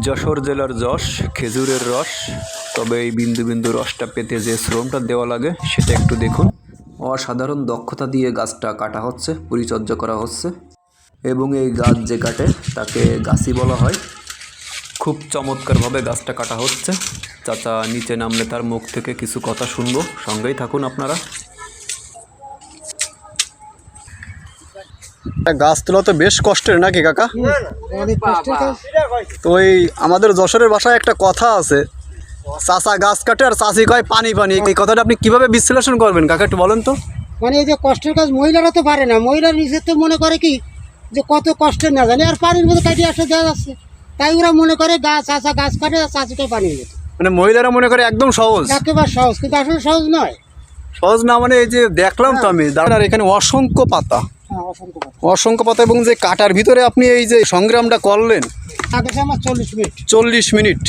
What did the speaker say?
যশোর জেলার যশ খেজুরের রস। তবে এই বিন্দু বিন্দু রসটা পেতে যে শ্রমটা দেওয়া লাগে সেটা একটু দেখুন। অসাধারণ দক্ষতা দিয়ে গাছটা কাটা হচ্ছে, পরিচর্যা করা হচ্ছে এবং এই গাছ যে কাটে তাকে গাছি বলা হয়। খুব চমৎকারভাবে গাছটা কাটা হচ্ছে। চাচা নিচে নামলে তার মুখ থেকে কিছু কথা শুনবো, সঙ্গেই থাকুন আপনারা। গাছ তোলা তো বেশ কষ্টের নাকি কাকা? অনেক কষ্টের কাজ। তো এই আমাদের যশোরের ভাষায় একটা কথা আছে, চাচা গাছ কাটে আর চাচি কয় পানি পানি। এই কথাটা আপনি কিভাবে বিশ্লেষণ করবেন কাকা, একটু বলেন তো। মানে এই যে কষ্টের কাজ মহিলারা তো পারে না, মহিলার নিজের তো মনে করে কি যে কত কষ্টের না জানে, আর পানির মধ্যে কাটিয়ে আসতে দেওয়া যাচ্ছে, তাই ওরা মনে করে গাছ চাচা গাছ কাটে আর চাচিকে পানি দেয়। মানে মহিলারা মনে করে একদম সহজ। একেবারে সহজ, কিন্তু আসলে সহজ নয়। সহজ না মানে এই যে দেখলাম তো আমি দাঁড়ার এখানে অসংখ্য পাতা, হ্যাঁ, অসংখ্য কথা। অসংখ্য পাতা, এবং যে কাটার ভিতরে আপনি এই যে সংগ্রামটা করলেন আগে আমার 40 মিনিট। 40 মিনিট।